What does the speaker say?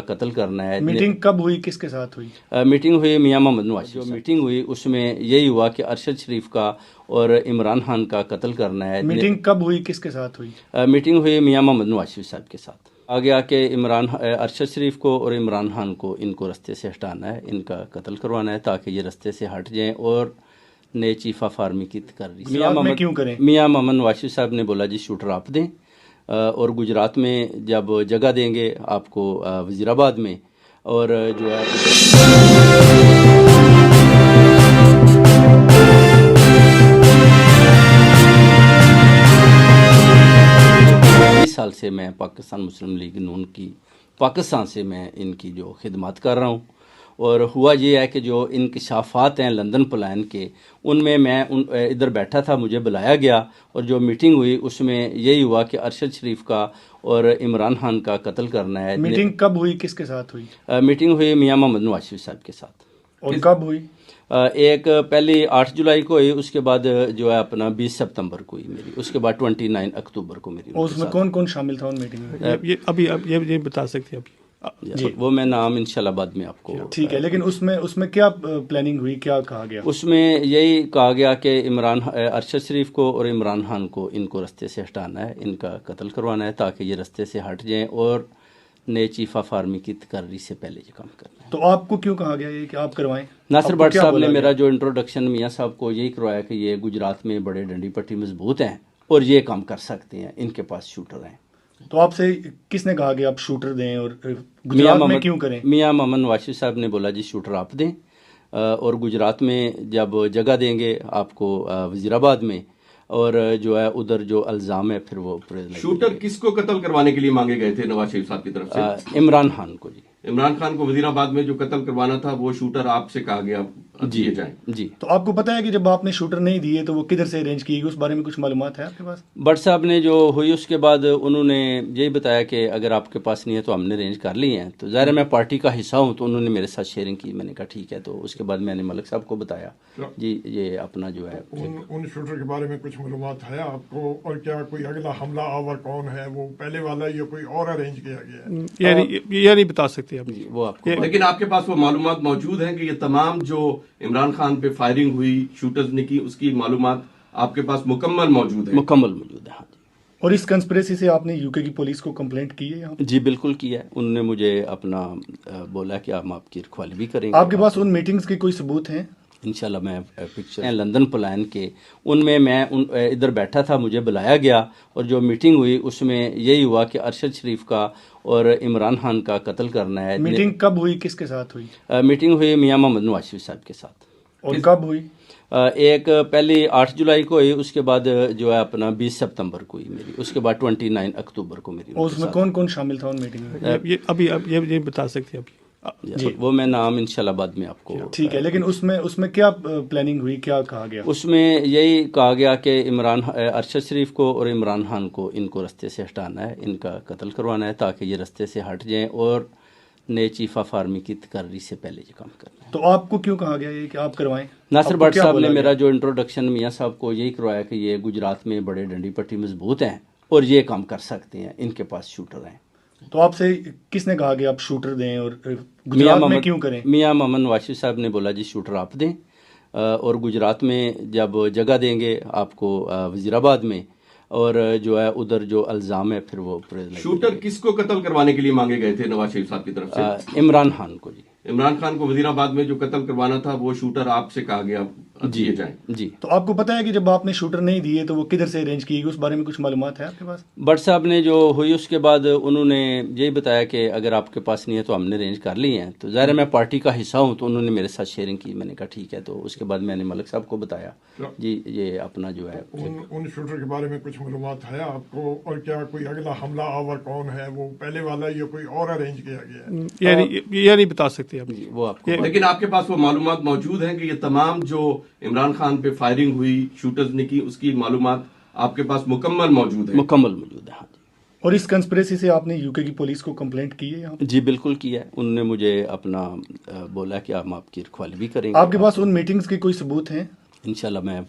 قتل کرنا ہے. میٹنگ کب ہوئی, کس کے ساتھ ہوئی؟ میٹنگ ہوئی میاں محمد نواز. جو میٹنگ ہوئی اس میں یہی ہوا کہ ارشد شریف کا اور عمران خان کا قتل کرنا ہے. میٹنگ کب ہوئی, کس کے ساتھ ہوئی؟ میٹنگ ہوئی میاں محمد نواز شریف صاحب کے ساتھ. آ گیا کہ ارشد شریف کو اور عمران خان کو ان کو رستے سے ہٹانا ہے, ان کا قتل کروانا ہے تاکہ یہ رستے سے ہٹ جائیں اور نئے چیف آف آرمی کی تقرری. میاں محمد نواز شریف صاحب نے بولا جی شوٹر آپ دیں, اور گجرات میں جب جگہ دیں گے آپ کو وزیر آباد میں, اور جو ہے 20 سال سے میں پاکستان مسلم لیگ نون کی پاکستان سے میں ان کی جو خدمات کر رہا ہوں, اور ہوا یہ ہے کہ جو انکشافات ہیں لندن پلان کے, ان میں ادھر بیٹھا تھا, مجھے بلایا گیا, اور جو میٹنگ ہوئی اس میں یہی ہوا کہ ارشد شریف کا اور عمران خان کا قتل کرنا ہے. میٹنگ کب ہوئی, کس کے ساتھ ہوئی؟ میٹنگ ہوئی میاں محمد نواز شریف صاحب کے ساتھ. اور کب ہوئی؟ ایک پہلی 8 جولائی کو ہوئی, اس کے بعد جو ہے اپنا 20 سپتمبر کو ہوئی میری, اس کے بعد 29 اکتوبر کو میری. اور اس میں کون کون شامل تھا ان میٹنگ میں؟ ابھی یہ بتا سکتے ہیں ابھی جی, وہ میں نام انشاءاللہ بعد میں آپ کو. ٹھیک ہے, لیکن اس میں کیا پلاننگ ہوئی, کیا کہا گیا؟ اس میں یہی کہا گیا کہ ارشد شریف کو اور عمران خان کو ان کو رستے سے ہٹانا ہے, ان کا قتل کروانا ہے تاکہ یہ رستے سے ہٹ جائیں اور نئے چیف آف آرمی کی تقرری سے پہلے یہ کام کرنا ہے. تو آپ کو کیوں کہا گیا یہ کہ آپ کروائیں؟ ناصر بٹ صاحب نے میرا جو انٹروڈکشن میاں صاحب کو یہی کروایا کہ یہ گجرات میں بڑے ڈنڈی پٹی مضبوط ہیں اور یہ کام کر سکتے ہیں, ان کے پاس شوٹر ہیں. تو آپ سے کس نے کہا کہ آپ شوٹر دیں, اور گجرات میں کیوں کریں؟ میاں محمد نواز شریف صاحب نے بولا جی شوٹر آپ دیں, اور گجرات میں جب جگہ دیں گے آپ کو وزیر آباد میں, اور جو ہے ادھر جو الزام ہے پھر وہ شوٹر کس کو قتل کروانے کے لیے مانگے گئے تھے نواز شریف صاحب کی طرف سے؟ عمران خان کو. جی, عمران خان کو وزیر آباد میں جو قتل کروانا تھا وہ شوٹر آپ سے کہا گیا دیے جائیں. جی, تو آپ کو پتا ہے کہ جب آپ نے شوٹر نہیں دیے تو وہ کدھر سے ارینج کی گئی, اس بارے میں کچھ معلومات ہے آپ کے پاس؟ بٹ صاحب نے جو ہوئی اس کے بعد انہوں نے یہی بتایا کہ اگر آپ کے پاس نہیں ہے تو ہم نے ارینج کر لی ہیں. تو ظاہر ہے میں پارٹی کا حصہ ہوں, تو انہوں نے میرے ساتھ شیئرنگ کی, میں نے کہا ٹھیک ہے. تو اس کے بعد میں نے ملک صاحب کو بتایا جی یہ اپنا جو ہے ان شوٹر کے بارے میں کچھ معلومات ہے آپ کو, اور کیا کوئی اگلا حملہ آور کون ہے, وہ پہلے والا یا کوئی اور ارینج کیا گیا ہے؟ یہ نہیں بتا سکتے اب. وہ آپ کو, لیکن آپ کے پاس وہ معلومات موجود ہیں کہ یہ تمام جو عمران خان پہ فائرنگ ہوئی شوٹرز نے کی, اس کی معلومات آپ کے پاس مکمل موجود ہے؟ مکمل موجود ہے, ہاں جی. اور اس کنسپریسی سے آپ نے یو کے کی پولیس کو کمپلینٹ کی ہے یہاں؟ جی بالکل کیا ہے, انہوں نے مجھے اپنا بولا کہ ہم آپ کی رکھوالی بھی کریں گے. آپ کے پاس ان میٹنگز کے کوئی ثبوت ہیں؟ انشاءاللہ میں پکچر لندن پلان کے, ان میں ادھر بیٹھا تھا, مجھے بلایا گیا, اور جو میٹنگ ہوئی اس میں یہی ہوا کہ ارشد شریف کا اور عمران خان کا قتل کرنا ہے. میٹنگ کب ہوئی, کس کے ساتھ ہوئی؟ میٹنگ ہوئی میاں محمد نواز شریف صاحب کے ساتھ. اور کب ہوئی؟ ایک پہلی 8 جولائی کو ہوئی, اس کے بعد جو ہے اپنا 20 سپتمبر کو ہوئی میری, اس کے بعد 29 اکتوبر کو میری. اور اس میں کون کون شامل تھا ان میٹنگ میں؟ ابھی یہ بتا سکتے ہیں ابھی جی, وہ میں نام انشاءاللہ بعد میں آپ کو. ٹھیک ہے, لیکن اس میں کیا پلاننگ ہوئی, کیا کہا گیا؟ اس میں یہی کہا گیا کہ ارشد شریف کو اور عمران خان کو ان کو رستے سے ہٹانا ہے, ان کا قتل کروانا ہے تاکہ یہ رستے سے ہٹ جائیں اور نئے چیف آف آرمی کی تقرری سے پہلے یہ کام کرنا ہے. تو آپ کو کیوں کہا گیا یہ کہ آپ کروائیں؟ ناصر بٹ صاحب نے میرا جو انٹروڈکشن میاں صاحب کو یہی کروایا کہ یہ گجرات میں بڑے ڈنڈی پٹی مضبوط ہیں اور یہ کام کر سکتے ہیں, ان کے پاس شوٹر ہیں. تو آپ سے کس نے کہا کہ آپ شوٹر دیں, اور گجرات میں کیوں کریں؟ میاں محمد نواز شریف صاحب نے بولا جی شوٹر آپ دیں, اور گجرات میں جب جگہ دیں گے آپ کو وزیر آباد میں, اور جو ہے ادھر جو الزام ہے پھر وہ شوٹر کس کو قتل کروانے کے لیے مانگے گئے تھے نواز شریف صاحب کی طرف سے؟ عمران خان کو. جی, عمران خان کو وزیر آباد میں جو قتل کروانا تھا وہ شوٹر آپ سے کہا گیا دیے جائیں. جی, تو آپ کو پتا ہے کہ جب آپ نے شوٹر نہیں دیے تو وہ کدھر سے ارینج کی گئی, اس بارے میں کچھ معلومات ہے آپ کے پاس؟ بٹ صاحب نے جو ہوئی اس کے بعد انہوں نے یہی بتایا کہ اگر آپ کے پاس نہیں ہے تو ہم نے ارینج کر لی ہیں. تو ظاہر ہے میں پارٹی کا حصہ ہوں, تو انہوں نے میرے ساتھ شیئرنگ کی, میں نے کہا ٹھیک ہے. تو اس کے بعد میں نے ملک صاحب کو بتایا جی یہ اپنا جو ہے ان شوٹر کے بارے میں کچھ معلومات ہے آپ کو, اور کیا کوئی اگلا حملہ آور کون ہے, وہ پہلے والا یا کوئی اور ارینج کیا گیا ہے؟ یہ نہیں بتا سکتے اب. وہ آپ کو, لیکن آپ کے پاس وہ معلومات موجود ہیں کہ یہ تمام جو عمران خان پہ فائرنگ ہوئی شوٹرز نے کی, اس کی معلومات آپ کے پاس مکمل موجود ہے؟ مکمل موجود ہے, ہاں جی. اور اس کنسپریسی سے آپ نے یو کے کی پولیس کو کمپلینٹ کی ہے یہاں؟ جی بالکل کیا ہے, انہوں نے مجھے اپنا بولا کہ ہم آپ کی رکھوالی بھی کریں گے. آپ کے پاس ان میٹنگز کے کوئی ثبوت ہیں؟ انشاءاللہ میں